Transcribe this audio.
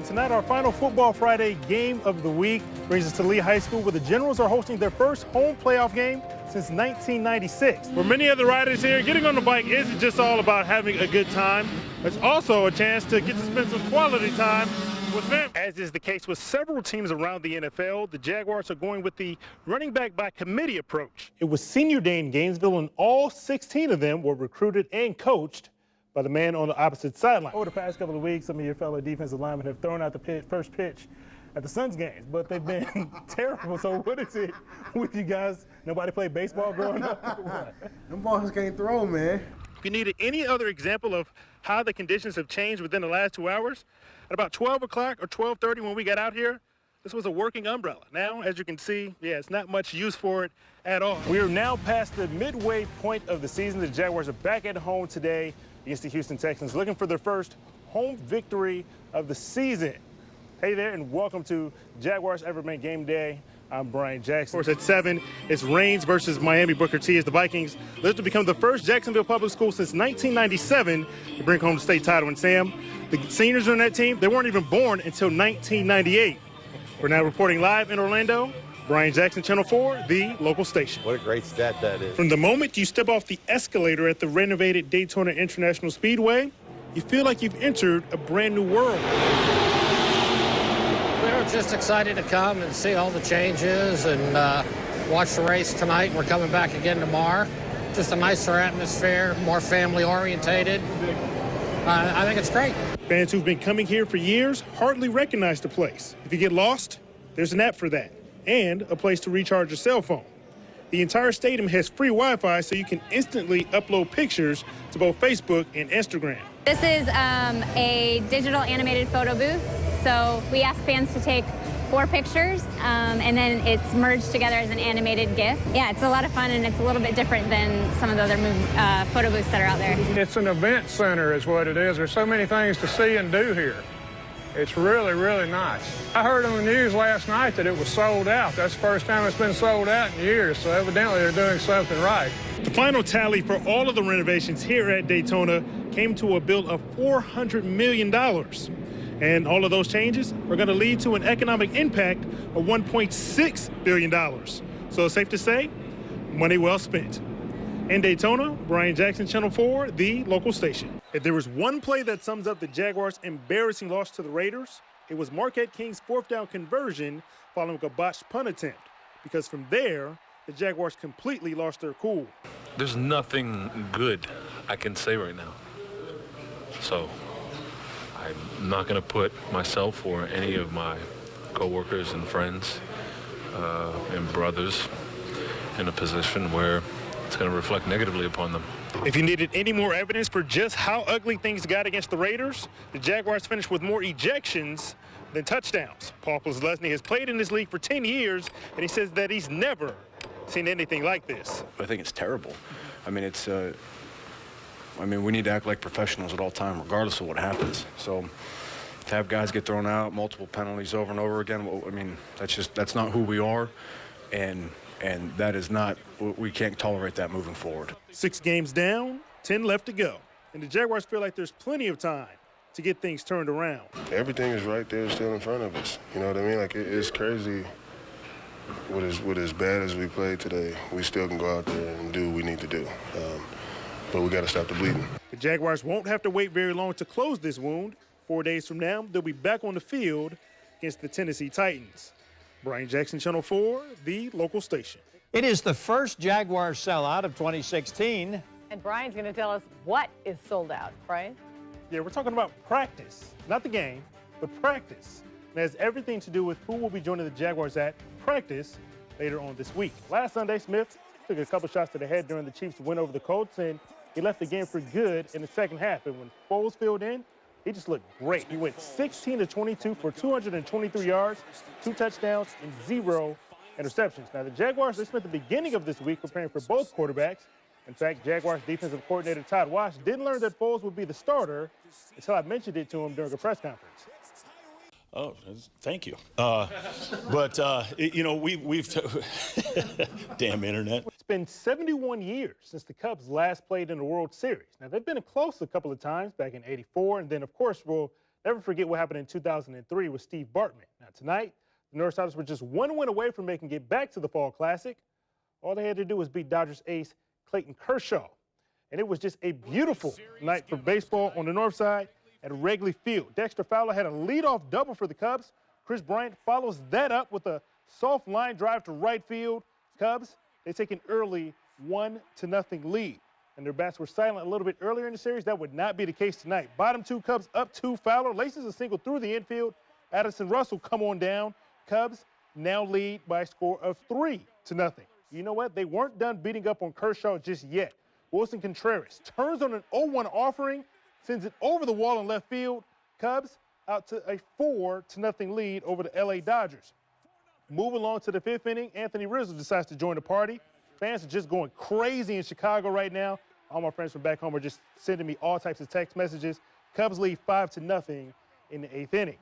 And tonight, our final Football Friday game of the week brings us to Lee High School, where the Generals are hosting their first home playoff game since 1996. For many of the riders here, getting on the bike isn't just all about having a good time. It's also a chance to get to spend some quality time with them. As is the case with several teams around the NFL, the Jaguars are going with the running back by committee approach. It was senior day in Gainesville, and all 16 of them were recruited and coached by the man on the opposite sideline. Over the past couple of weeks, some of your fellow defensive linemen have thrown out the first pitch at the Suns games, but they've been terrible. So what is it with you guys? Nobody played baseball growing up? Them balls can't throw, man. If you needed any other example of how the conditions have changed within the last 2 hours, at about 12 o'clock or 12:30 when we got out here, this was a working umbrella. Now, as you can see, it's not much use for it at all. We are now past the midway point of the season. The Jaguars are back at home today against the Houston Texans, looking for their first home victory of the season. Hey there, and welcome to Jaguars Everbank Game Day. I'm Brian Jackson. Of course, at 7, it's Reigns versus Miami Booker T as the Vikings look to become the first Jacksonville public school since 1997 to bring home the state title. And Sam, the seniors on that team, they weren't even born until 1998. We're now reporting live in Orlando. Brian Jackson, Channel 4, the local station. What a great stat that is. From the moment you step off the escalator at the renovated Daytona International Speedway, you feel like you've entered a brand new world. We're just excited to come and see all the changes and watch the race tonight. We're coming back again tomorrow. Just a nicer atmosphere, more family orientated. I think it's great. Fans who've been coming here for years hardly recognize the place. If you get lost, there's an app for that, and a place to recharge your cell phone. The entire stadium has free Wi-Fi, so you can instantly upload pictures to both Facebook and Instagram. This is a digital animated photo booth. So we ask fans to take 4 pictures, and then it's merged together as an animated GIF. Yeah, it's a lot of fun, and it's a little bit different than some of the other photo booths that are out there. It's an event center is what it is. There's so many things to see and do here. It's really, really nice. I heard on the news last night that it was sold out. That's the first time it's been sold out in years, so evidently they're doing something right. The final tally for all of the renovations here at Daytona came to a bill of $400 million. And all of those changes are going to lead to an economic impact of $1.6 billion. So it's safe to say, money well spent. In Daytona, Brian Jackson, Channel 4, the local station. If there was one play that sums up the Jaguars' embarrassing loss to the Raiders, it was Marquette King's 4th down conversion following a botched punt attempt. Because from there, the Jaguars completely lost their cool. There's nothing good I can say right now. So I'm not going to put myself or any of my coworkers and friends and brothers in a position where it's going to reflect negatively upon them. If you needed any more evidence for just how ugly things got against the Raiders, the Jaguars finished with more ejections than touchdowns. Paul Leslie has played in this league for 10 years, and he says that he's never seen anything like this. I think it's terrible. I mean, we need to act like professionals at all time, regardless of what happens. So to have guys get thrown out, multiple penalties over and over again, I mean, that's not who we are, and that is not, we can't tolerate that moving forward. 6 games down, 10 left to go, and the Jaguars feel like there's plenty of time to get things turned around. Everything is right there still in front of us. You know what I mean? Like, it's crazy. With as bad as we played today, we still can go out there and do what we need to do. But we got to stop the bleeding. The Jaguars won't have to wait very long to close this wound. 4 days from now, they'll be back on the field against the Tennessee Titans. Brian Jackson, Channel 4, the local station. It is the first Jaguars sellout of 2016. And Brian's going to tell us what is sold out. Brian? Yeah, we're talking about practice, not the game, but practice. And it has everything to do with who will be joining the Jaguars at practice later on this week. Last Sunday, Smith took a couple shots to the head during the Chiefs' win over the Colts, and he left the game for good in the second half. And when Foles filled in, he just looked great. He went 16-22 for 223 yards, 2 touchdowns, and 0 interceptions. Now, the Jaguars, they spent the beginning of this week preparing for both quarterbacks. In fact, Jaguars defensive coordinator Todd Wash didn't learn that Foles would be the starter until I mentioned it to him during a press conference. Oh, thank you. You know, we've damn internet. It's been 71 years since the Cubs last played in the World Series. Now, they've been close a couple of times, back in '84, and then, of course, well, Never forget what happened in 2003 with Steve Bartman. Now tonight, the Northsiders were just one win away from making it back to the Fall Classic. All they had to do was beat Dodgers ace Clayton Kershaw. And it was just a beautiful night for baseball on the north side at Wrigley Field. Dexter Fowler had a leadoff double for the Cubs. Chris Bryant follows that up with a soft line drive to right field. Cubs, they take an early 1-0 lead. And their bats were silent a little bit earlier in the series. That would not be the case tonight. Bottom two Cubs up 2. Fowler laces a single through the infield. Addison Russell come on down. Cubs now lead by a score of 3-0. You know what? They weren't done beating up on Kershaw just yet. Wilson Contreras turns on an 0-1 offering, sends it over the wall in left field. Cubs out to a 4-0 lead over the LA Dodgers. Moving along to the 5th inning, Anthony Rizzo decides to join the party. Fans are just going crazy in Chicago right now. All my friends from back home are just sending me all types of text messages. Cubs lead 5-0 in the 8th inning.